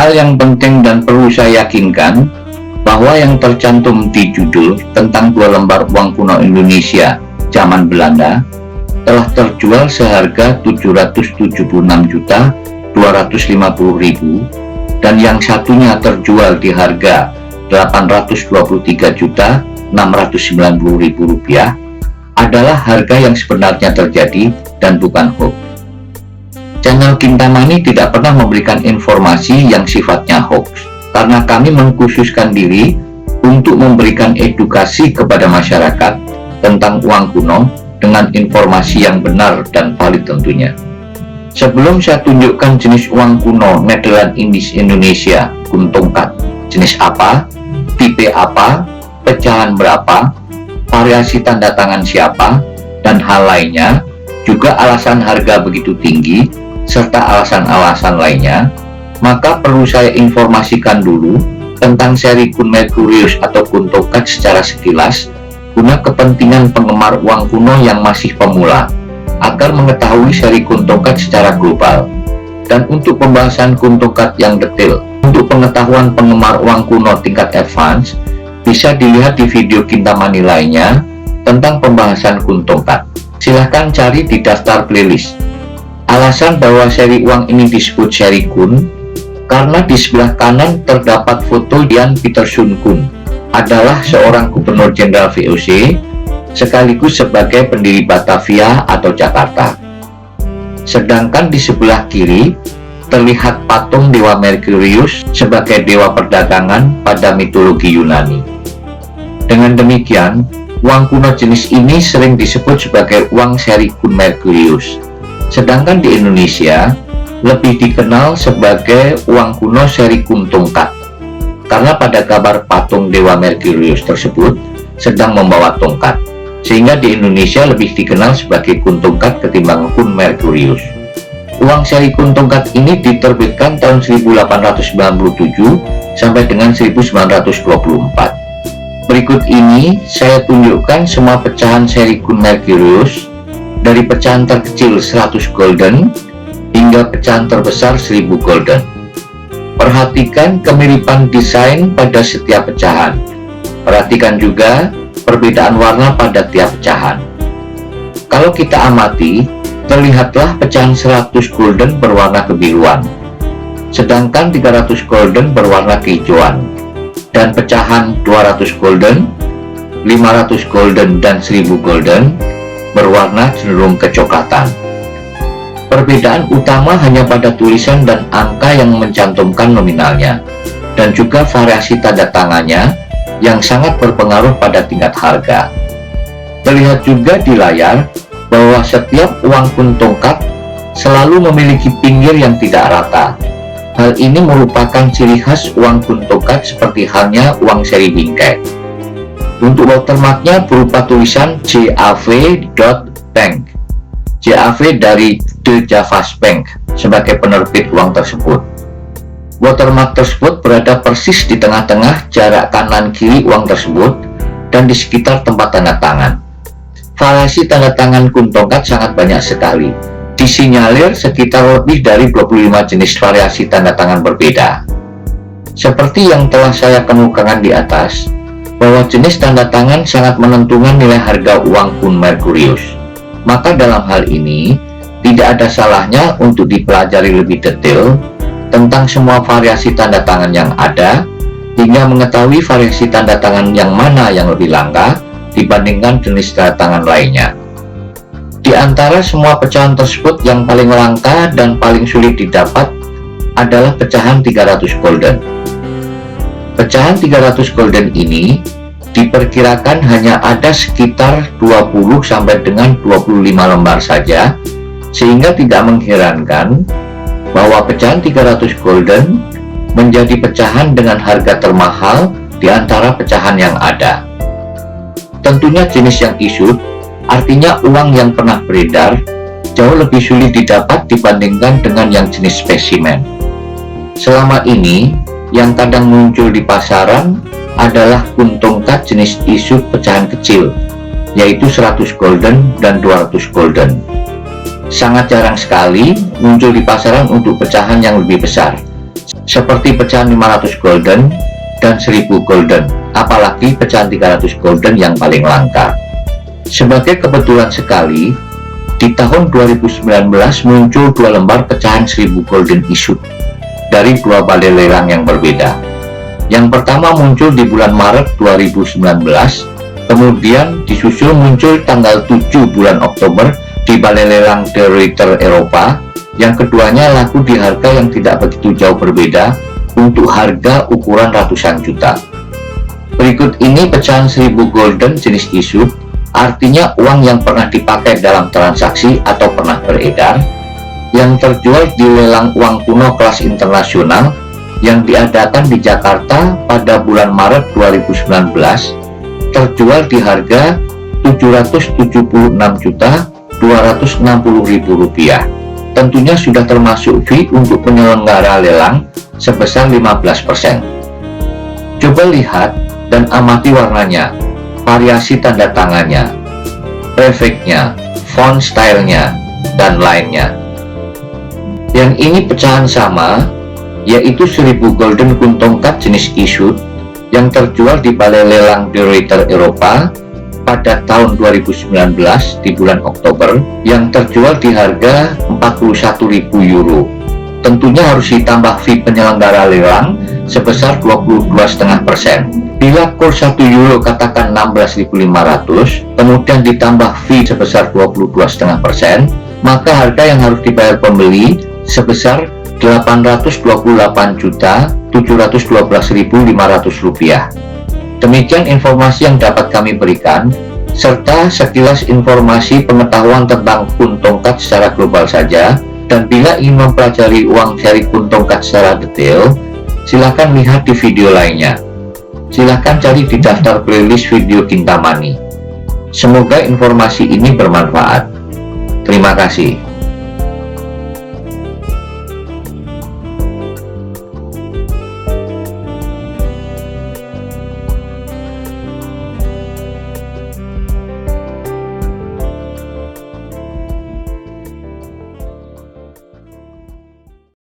Hal yang penting dan perlu saya yakinkan bahwa yang tercantum di judul tentang 2 lembar uang kuno Indonesia zaman Belanda telah terjual seharga 776.250.000 dan yang satunya terjual di harga 823.690.000 rupiah adalah harga yang sebenarnya terjadi dan bukan hoax. Channel Kintamani tidak pernah memberikan informasi yang sifatnya hoax, karena kami mengkhususkan diri untuk memberikan edukasi kepada masyarakat tentang uang kuno dengan informasi yang benar dan valid tentunya. Sebelum saya tunjukkan jenis uang kuno Nederland Indies Indonesia Kuntongkat, jenis apa, tipe apa, pecahan berapa, variasi tanda tangan siapa, dan hal lainnya, juga alasan harga begitu tinggi, serta alasan-alasan lainnya, maka perlu saya informasikan dulu tentang seri Kun Merkurius atau Kuntongkat secara sekilas, guna kepentingan penggemar uang kuno yang masih pemula, agar mengetahui seri Kuntongkat secara global. Dan untuk pembahasan Kuntongkat yang detail, untuk pengetahuan penggemar uang kuno tingkat advance, bisa dilihat di video Kintamani lainnya tentang pembahasan Kuntongkat. Silahkan cari di daftar playlist. Alasan bahwa seri uang ini disebut seri Kun, karena di sebelah kanan terdapat foto Jan Pieterszoon Kun, adalah seorang gubernur jenderal VOC, sekaligus sebagai pendiri Batavia atau Jakarta. Sedangkan di sebelah kiri, terlihat patung Dewa Merkurius sebagai dewa perdagangan pada mitologi Yunani. Dengan demikian, uang kuno jenis ini sering disebut sebagai uang seri Kun Merkurius. Sedangkan di Indonesia lebih dikenal sebagai uang kuno seri Kuntongkat, karena pada gambar patung Dewa Merkurius tersebut sedang membawa tongkat, sehingga di Indonesia lebih dikenal sebagai Kuntongkat ketimbang Kun Merkurius. Uang seri Kuntongkat ini diterbitkan tahun 1897 sampai dengan 1924. Berikut ini saya tunjukkan semua pecahan seri Kun Merkurius, dari pecahan terkecil 100 golden hingga pecahan terbesar 1000 golden. Perhatikan kemiripan desain pada setiap pecahan. Perhatikan juga perbedaan warna pada tiap pecahan. Kalau kita amati, terlihatlah pecahan 100 golden berwarna kebiruan, sedangkan 300 golden berwarna kehijauan, dan pecahan 200 golden, 500 golden, dan 1000 golden berwarna cenderung kecoklatan. Perbedaan utama hanya pada tulisan dan angka yang mencantumkan nominalnya, dan juga variasi tanda tangannya yang sangat berpengaruh pada tingkat harga. Terlihat juga di layar bahwa setiap uang Kuntongkat selalu memiliki pinggir yang tidak rata. Hal ini merupakan ciri khas uang Kuntongkat seperti halnya uang seri bingkai. Untuk watermarknya berupa tulisan JAV.Bank. JAV dari De Javas Bank sebagai penerbit uang tersebut. Watermark tersebut berada persis di tengah-tengah jarak kanan kiri uang tersebut dan di sekitar tempat tanda tangan. Variasi tanda tangan Kuntongkat sangat banyak sekali. Disinyalir sekitar lebih dari 25 jenis variasi tanda tangan berbeda. Seperti yang telah saya kemukakan di atas, bahwa jenis tanda tangan sangat menentukan nilai harga uang Kun Merkurius. Maka dalam hal ini, tidak ada salahnya untuk dipelajari lebih detail tentang semua variasi tanda tangan yang ada, hingga mengetahui variasi tanda tangan yang mana yang lebih langka dibandingkan jenis tanda tangan lainnya. Di antara semua pecahan tersebut, yang paling langka dan paling sulit didapat adalah pecahan 300 golden. Pecahan 300 golden ini diperkirakan hanya ada sekitar 20 sampai dengan 25 lembar saja, sehingga tidak mengherankan bahwa pecahan 300 golden menjadi pecahan dengan harga termahal di antara pecahan yang ada. Tentunya jenis yang issued, artinya uang yang pernah beredar, jauh lebih sulit didapat dibandingkan dengan yang jenis spesimen. Selama ini, yang kadang muncul di pasaran adalah Kuntongkat jenis issued pecahan kecil, yaitu 100 golden dan 200 golden. Sangat jarang sekali muncul di pasaran untuk pecahan yang lebih besar, seperti pecahan 500 golden dan 1000 golden, apalagi pecahan 300 golden yang paling langka. Sebagai kebetulan sekali, di tahun 2019 muncul 2 lembar pecahan 1000 golden issued dari 2 balai lelang yang berbeda. Yang pertama muncul di bulan Maret 2019, kemudian disusul muncul tanggal 7 bulan Oktober di balai lelang De Ruyter Eropa. Yang keduanya laku di harga yang tidak begitu jauh berbeda untuk harga ukuran ratusan juta. Berikut ini pecahan 1000 golden jenis issued, artinya uang yang pernah dipakai dalam transaksi atau pernah beredar, yang terjual di lelang uang kuno kelas internasional yang diadakan di Jakarta pada bulan Maret 2019, terjual di harga Rp776.260.000. Tentunya sudah termasuk fee untuk penyelenggara lelang sebesar 15%. Coba lihat dan amati warnanya, variasi tanda tangannya, prefixnya, font stylenya, dan lainnya. Yang ini pecahan sama, yaitu 1000 golden kuntongkat jenis issued yang terjual di balai lelang De Ruyter Eropa pada tahun 2019 di bulan Oktober, yang terjual di harga €41.000. Tentunya harus ditambah fee penyelenggara lelang sebesar 22,5%. Bila kurs €1 katakan 16.500, kemudian ditambah fee sebesar 22,5%, maka harga yang harus dibayar pembeli sebesar Rp828.712.500. Demikian informasi yang dapat kami berikan, serta sekilas informasi pengetahuan tentang kuntongkat secara global saja. Dan bila ingin mempelajari uang seri kuntongkat secara detail, silakan lihat di video lainnya. Silakan cari di daftar playlist video Kintamani. Semoga informasi ini bermanfaat. Terima kasih.